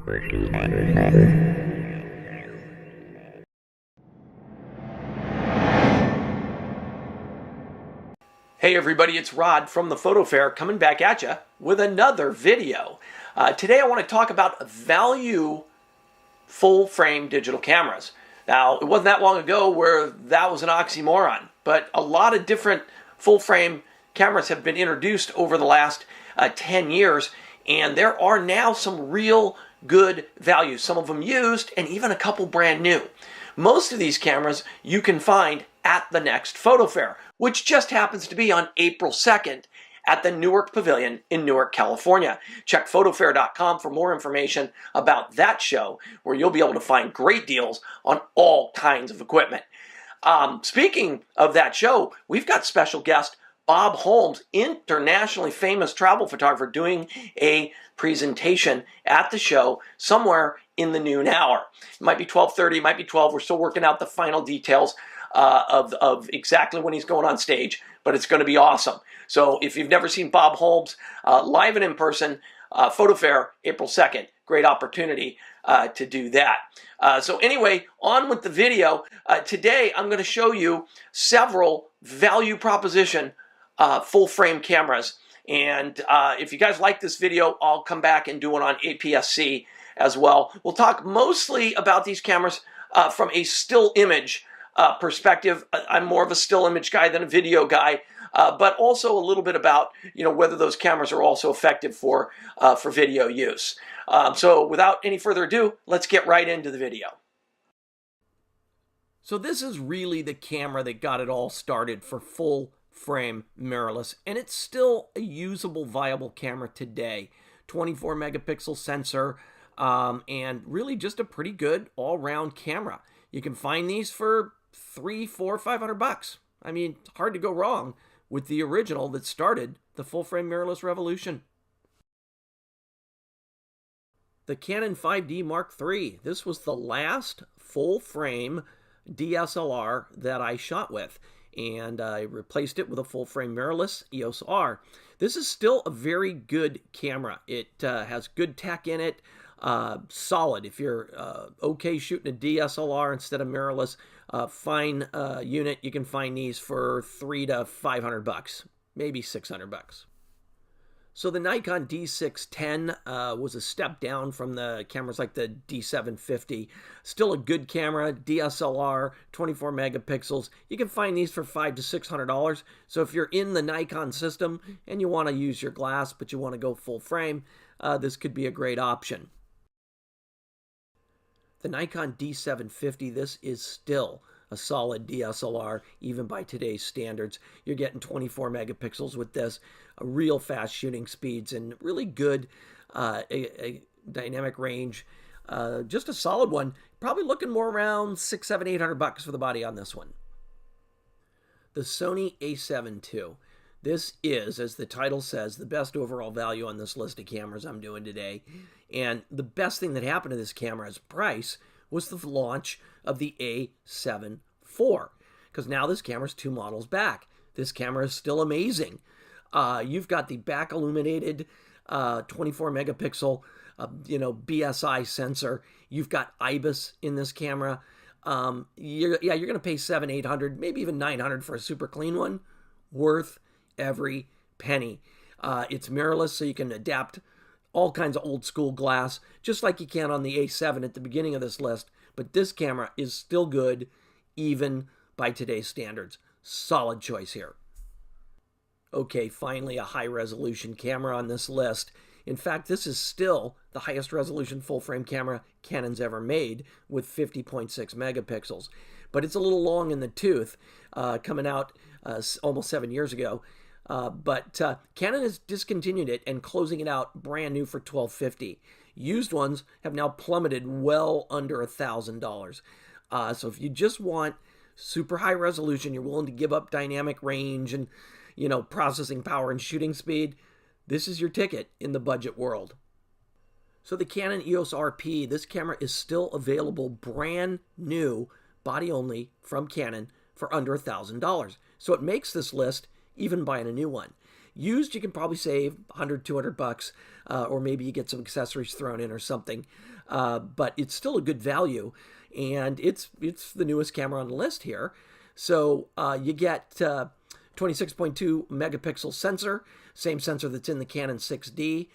Hey everybody, it's Rod from the PhotoFair coming back at you with another video. Today I want to talk about value full-frame digital cameras. Now, it wasn't that long ago where that was an oxymoron, but a lot of different full-frame cameras have been introduced over the last 10 years, and there are now some real good value, some of them used and even a couple brand new. Most of these cameras you can find at the next PhotoFair, which just happens to be on April 2nd at the Newark Pavilion in Newark, California. Check photofair.com for more information about that show, where you'll be able to find great deals on all kinds of equipment. Speaking of that show, we've got special guest Bob Holmes, internationally famous travel photographer, doing a presentation at the show somewhere in the noon hour. It might be 12:30, it might be 12. We're still working out the final details of exactly when he's going on stage, but it's going to be awesome. So if you've never seen Bob Holmes live and in person, PhotoFair, April 2nd, great opportunity to do that. So anyway, on with the video. Today I'm going to show you several value proposition full frame cameras. And if you guys like this video, I'll come back and do one on APS-C as well. We'll talk mostly about these cameras from a still image perspective. I'm more of a still image guy than a video guy, but also a little bit about, whether those cameras are also effective for video use. So without any further ado, let's get right into the video. So this is really the camera that got it all started for full frame mirrorless, and it's still a usable, viable camera today. 24 megapixel sensor, and really just a pretty good all-round camera. You can find these for $300, $400, $500. I mean, hard to go wrong with the original that started the full-frame mirrorless revolution. The Canon 5D Mark III. This was the last full-frame DSLR that I shot with, and I replaced it with a full-frame mirrorless EOS R. This is still a very good camera. It has good tech in it. Solid. If you're okay shooting a DSLR instead of mirrorless, fine unit, you can find these for $300 to $500, maybe $600. So the Nikon D610 was a step down from the cameras like the D750. Still a good camera, DSLR, 24 megapixels. You can find these for $500 to $600. So if you're in the Nikon system and you want to use your glass, but you want to go full frame, this could be a great option. The Nikon D750, this is still a solid DSLR, even by today's standards. You're getting 24 megapixels with this, real fast shooting speeds, and really good a dynamic range. Just a solid one. Probably looking more around $600, $700, $800 for the body on this one. The Sony a7 II. This is, as the title says, the best overall value on this list of cameras I'm doing today. And the best thing that happened to this camera as price was the launch of the A7 IV. Because now this camera's 2 models back. This camera is still amazing. You've got the back illuminated 24 megapixel BSI sensor. You've got IBIS in this camera. You're going to pay $700, $800, maybe even $900 for a super clean one. Worth every penny. It's mirrorless, so you can adapt all kinds of old school glass, just like you can on the A7 at the beginning of this list. But this camera is still good, even by today's standards. Solid choice here. Okay, finally a high resolution camera on this list. In fact, this is still the highest resolution full frame camera Canon's ever made, with 50.6 megapixels. But it's a little long in the tooth, coming out almost 7 years ago. But Canon has discontinued it and closing it out brand new for $1,250. Used ones have now plummeted well under $1,000. So if you just want super high resolution, you're willing to give up dynamic range and processing power and shooting speed, this is your ticket in the budget world. So the Canon EOS RP, this camera is still available brand new, body only, from Canon for under $1,000. So it makes this list even buying a new one. Used, you can probably save 100, 200 bucks, or maybe you get some accessories thrown in or something. But it's still a good value, and it's the newest camera on the list here. So you get 26.2 megapixel sensor, same sensor that's in the Canon 6D.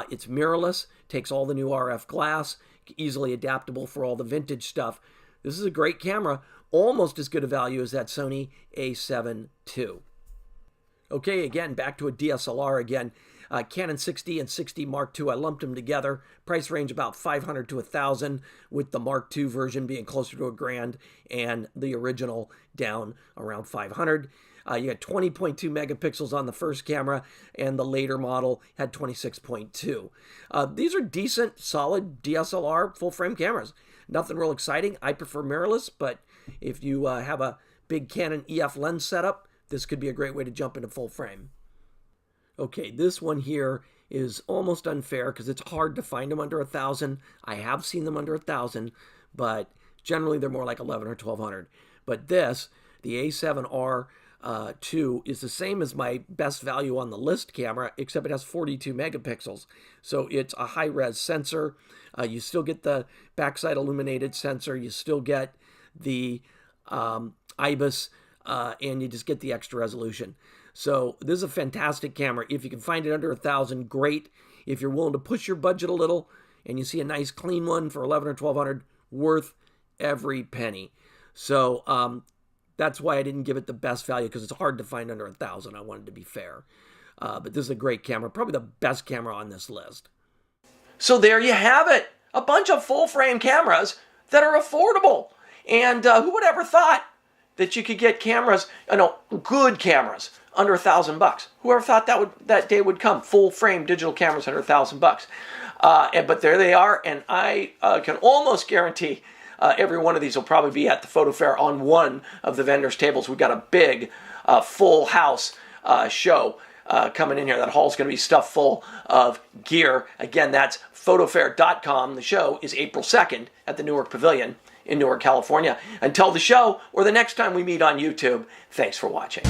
It's mirrorless, takes all the new RF glass, easily adaptable for all the vintage stuff. This is a great camera, almost as good a value as that Sony a7 II. Okay, again, back to a DSLR again. Canon 6D and 6D Mark II, I lumped them together. Price range about $500 to $1,000, with the Mark II version being closer to $1,000 and the original down around $500. You got 20.2 megapixels on the first camera, and the later model had 26.2. These are decent, solid DSLR full-frame cameras. Nothing real exciting. I prefer mirrorless, but if you have a big Canon EF lens setup, this could be a great way to jump into full frame. Okay, this one here is almost unfair because it's hard to find them under $1,000. I have seen them under $1,000, but generally they're more like $1,100 or $1,200. But this, the A7R II, is the same as my best value on the list camera, except it has 42 megapixels. So it's a high-res sensor. You still get the backside illuminated sensor. You still get the IBIS, and you just get the extra resolution. So this is a fantastic camera. If you can find it under $1,000, great. If you're willing to push your budget a little and you see a nice clean one for $1,100 or $1,200, worth every penny. So that's why I didn't give it the best value, because it's hard to find under $1,000. I wanted to be fair. But this is a great camera, probably the best camera on this list. So there you have it. A bunch of full-frame cameras that are affordable. And who would ever thought that you could get cameras, good cameras, under $1,000? Whoever thought that day would come? Full-frame digital cameras under $1,000. But there they are, and I can almost guarantee every one of these will probably be at the PhotoFair on one of the vendors' tables. We've got a big, full house show coming in here. That hall's going to be stuffed full of gear. Again, that's photofair.com. The show is April 2nd at the Newark Pavilion in Newark, California. Until the show or the next time we meet on YouTube, thanks for watching.